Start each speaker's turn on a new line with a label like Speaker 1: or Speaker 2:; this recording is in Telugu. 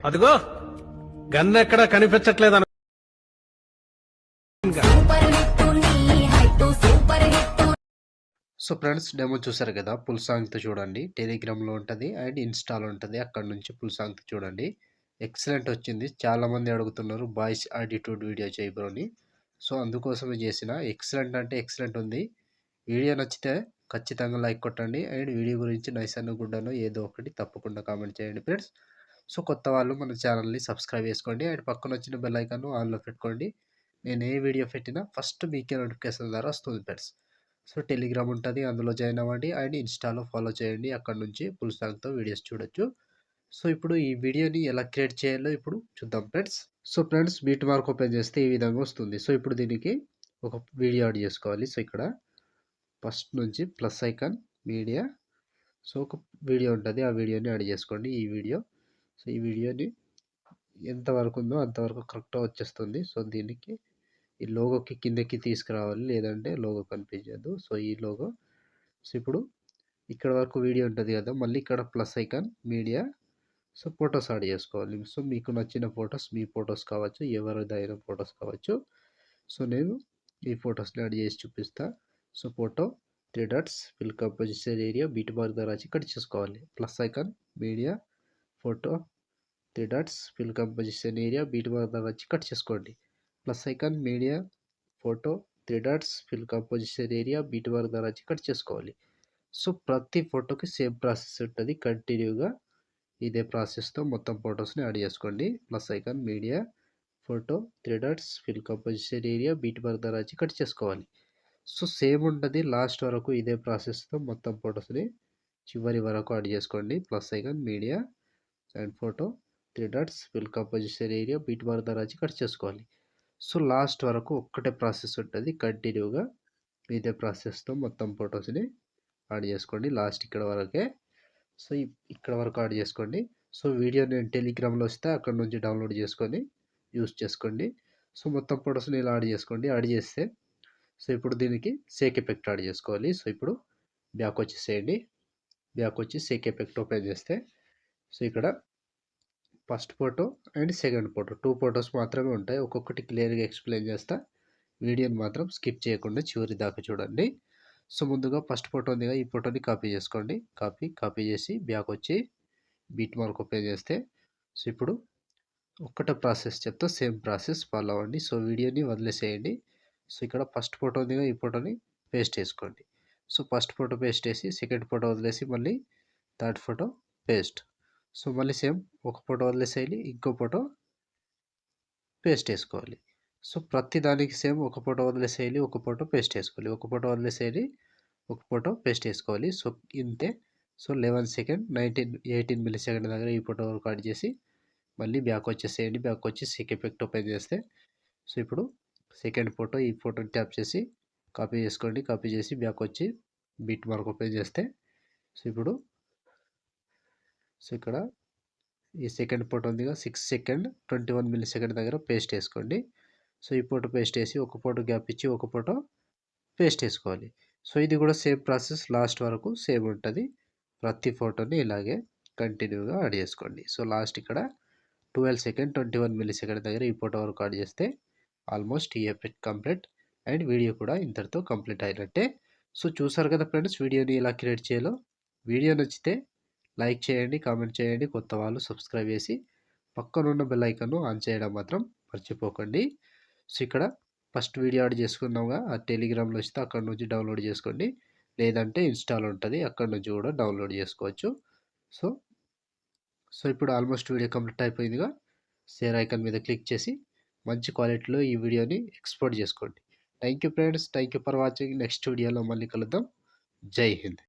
Speaker 1: అదిగో గన్ ఎక్కడ కనిపించట్లేదు
Speaker 2: సో ఫ్రెండ్స్ డెమో చూసారు కదా, ఫుల్ సాంగ్తో చూడండి. టెలిగ్రామ్లో ఉంటుంది అండ్ ఇన్స్టాలో ఉంటుంది. అక్కడ నుంచి ఫుల్ సాంగ్తో చూడండి. ఎక్సలెంట్ వచ్చింది. చాలామంది అడుగుతున్నారు బాయ్స్ యాటిట్యూడ్ వీడియో చేయి బ్రో అని. సో అందుకోసమే చేసిన. ఎక్సలెంట్ అంటే ఎక్సలెంట్ ఉంది. వీడియో నచ్చితే ఖచ్చితంగా లైక్ కొట్టండి అండ్ వీడియో గురించి నైస్ అన్న గుడ్డను ఏదో ఒకటి తప్పకుండా కామెంట్ చేయండి ఫ్రెండ్స్. సో కొత్త వాళ్ళు మన ఛానల్ని సబ్స్క్రైబ్ చేసుకోండి అండ్ పక్కన వచ్చిన బెల్ ఐకాన్ ఆన్లో పెట్టుకోండి. నేను ఏ వీడియో పెట్టినా ఫస్ట్ మీకే నోటిఫికేషన్ ద్వారా వస్తుంది ఫ్రెండ్స్. సో టెలిగ్రామ్ ఉంటుంది, అందులో జాయిన్ అవ్వండి అండ్ ఇన్స్టాలో ఫాలో చేయండి. అక్కడ నుంచి ఫుల్ సాంగ్తో వీడియోస్ చూడొచ్చు. సో ఇప్పుడు ఈ వీడియోని ఎలా క్రియేట్ చేయాలో ఇప్పుడు చూద్దాం friends. So friends beat mark open చేస్తే ఈ విధంగా వస్తుంది. సో ఇప్పుడు దీనికి ఒక వీడియో యాడ్ చేసుకోవాలి. సో ఇక్కడ ఫస్ట్ నుంచి ప్లస్ ఐకాన్ మీడియా, సో ఒక వీడియో ఉంటుంది, ఆ వీడియోని యాడ్ చేసుకోండి. ఈ వీడియో, సో ఈ వీడియోని ఎంతవరకు ఉందో అంతవరకు కరెక్ట్గా వచ్చేస్తుంది. సో దీనికి ఈ లోగోకి కిందకి తీసుకురావాలి, లేదంటే లోగో కనిపించదు. సో ఈ లోగో. సో ఇప్పుడు ఇక్కడ వరకు వీడియో ఉంటుంది కదా, మళ్ళీ ఇక్కడ plus icon media, so photos add చేసుకోవాలి. సో మీకు నచ్చిన ఫొటోస్, మీ ఫొటోస్ కావచ్చు, ఎవరిదైనా ఫొటోస్ కావచ్చు. సో నేను ఈ ఫొటోస్ని యాడ్ చేసి చూపిస్తా. So photo 3 dots fill composition area beat bar ద్వారా కట్ చేసుకోవాలి. Plus icon media photo 3 dots fill composition area beat bar ద్వారా కట్ చేసుకోండి. Plus icon media photo 3 dots fill composition area beat bar ద్వారా కట్ చేసుకోవాలి. సో ప్రతి ఫోటోకి సేమ్ ప్రాసెస్ ఉంటుంది. కంటిన్యూగా ఇదే ప్రాసెస్తో మొత్తం ఫొటోస్ని యాడ్ చేసుకోండి. Plus icon media photo 3 dots fill composition area beat bar ద్వారా కట్ చేసుకోవాలి. సో సేమ్ ఉంటుంది లాస్ట్ వరకు ఇదే ప్రాసెస్తో మొత్తం ఫొటోస్ని చివరి వరకు యాడ్ చేసుకోండి. Plus icon media and photo 3 dots fill composition area beat bar ద్వారా కట్ చేసుకోవాలి. సో లాస్ట్ వరకు ఒక్కటే ప్రాసెస్ ఉంటుంది. కంటిన్యూగా ఇదే ప్రాసెస్తో మొత్తం ఫొటోస్ని యాడ్ చేసుకోండి లాస్ట్ ఇక్కడ వరకే. సో ఇక్కడ వరకు యాడ్ చేసుకోండి. సో వీడియో నేను టెలిగ్రామ్లో వస్తే అక్కడ నుంచి డౌన్లోడ్ చేసుకొని యూస్ చేసుకోండి. సో మొత్తం ఫొటోస్ని ఇలా యాడ్ చేసుకోండి. యాడ్ చేస్తే సో ఇప్పుడు దీనికి సేక్ ఎఫెక్ట్ యాడ్ చేసుకోవాలి. సో ఇప్పుడు బ్యాక్ వచ్చేసేయండి. బ్యాక్ వచ్చి సేక్ ఎఫెక్ట్ ఓపెన్ చేస్తే సో ఇక్కడ first photo and second photo 2 photos మాత్రమే ఉంటాయి. ఒక్కొక్కటి క్లియర్గా ఎక్స్ప్లెయిన్ చేస్తా. వీడియోని మాత్రం స్కిప్ చేయకుండా చివరి దాకా చూడండి. సో ముందుగా ఫస్ట్ ఫోటో ఉంది కదా, ఈ ఫోటోని కాపీ చేసుకోండి. కాపీ చేసి బ్యాక్ వచ్చి బీట్ మార్క్ ఓపెన్ చేస్తే సో ఇప్పుడు ఒక్కటే ప్రాసెస్ చెప్తా, సేమ్ ప్రాసెస్ ఫాలో అవ్వండి. సో వీడియోని వదిలేసేయండి. సో ఇక్కడ ఫస్ట్ ఫోటో ఉంది కదా, ఈ ఫోటోని పేస్ట్ చేసుకోండి. సో ఫస్ట్ ఫోటో పేస్ట్ చేసి సెకండ్ ఫోటో వదిలేసి మళ్ళీ థర్డ్ ఫోటో పేస్ట్. సో మళ్ళీ సేమ్ ఒక ఫోటో వదిలేసేయాలి, ఇంకో ఫోటో పేస్ట్ వేసుకోవాలి. సో ప్రతి దానికి సేమ్ ఒక ఫోటో వదిలేసేయాలి, ఒక ఫోటో పేస్ట్ వేసుకోవాలి, ఒక ఫోటో వదిలేసేయాలి, ఒక ఫోటో పేస్ట్ వేసుకోవాలి. సో ఇంతే. సో 11 సెకండ్ 18 మిల్లీ సెకండ్ దగ్గర ఈ ఫోటో వరకు యాడ్ చేసి మళ్ళీ బ్యాక్ వచ్చేసేయండి. బ్యాక్ వచ్చి సెక్ ఎఫెక్ట్ ఓపెన్ చేస్తే సో ఇప్పుడు సెకండ్ ఫోటో, ఈ ఫోటోని ట్యాప్ చేసి కాపీ చేసుకోండి. కాపీ చేసి బ్యాక్ వచ్చి బీట్ మార్క్ ఓపెన్ చేస్తే సో ఇప్పుడు సో ఇక్కడ ఈ సెకండ్ ఫోటో ఉందిగా 6 సెకండ్ 21 మిల్లీ సెకండ్ దగ్గర పేస్ట్ వేసుకోండి. సో ఈ ఫోటో పేస్ట్ వేసి ఒక ఫోటో గ్యాప్ ఇచ్చి ఒక ఫోటో పేస్ట్ వేసుకోవాలి. సో ఇది కూడా సేమ్ ప్రాసెస్ లాస్ట్ వరకు సేమ్ ఉంటుంది. ప్రతి ఫోటోని ఇలాగే కంటిన్యూగా యాడ్ చేసుకోండి. సో లాస్ట్ ఇక్కడ 12 సెకండ్ 21 మిల్లీ సెకండ్ దగ్గర ఈ ఫోటో వరకు యాడ్ చేస్తే ఆల్మోస్ట్ ఈ ఎఫెక్ట్ కంప్లీట్ అండ్ వీడియో కూడా ఇంతటితో కంప్లీట్ అయినట్టే. సో చూసారు కదా ఫ్రెండ్స్ వీడియోని ఎలా క్రియేట్ చేయాలో. వీడియో నచ్చితే లైక్ చేయండి, కామెంట్ చేయండి, కొత్త వాళ్ళు సబ్స్క్రైబ్ చేసి పక్కనున్న బెల్ ఐకాన్ ఆన్ చేయడం మాత్రం మర్చిపోకండి. సో ఇక్కడ ఫస్ట్ వీడియో యాడ్ చేసుకున్నాగా, ఆ టెలిగ్రామ్లో వస్తే అక్కడ నుంచి డౌన్లోడ్ చేసుకోండి, లేదంటే ఇన్స్టాల్ ఉంటుంది అక్కడ నుంచి కూడా డౌన్లోడ్ చేసుకోవచ్చు. సో సో ఇప్పుడు ఆల్మోస్ట్ వీడియో కంప్లీట్ అయిపోయిందిగా. షేర్ ఐకాన్ మీద క్లిక్ చేసి మంచి క్వాలిటీలో ఈ వీడియోని ఎక్స్పోర్ట్ చేసుకోండి. Thank you friends, thank you for watching. Next వీడియోలో మళ్ళీ కలుద్దాం. జై హింద్.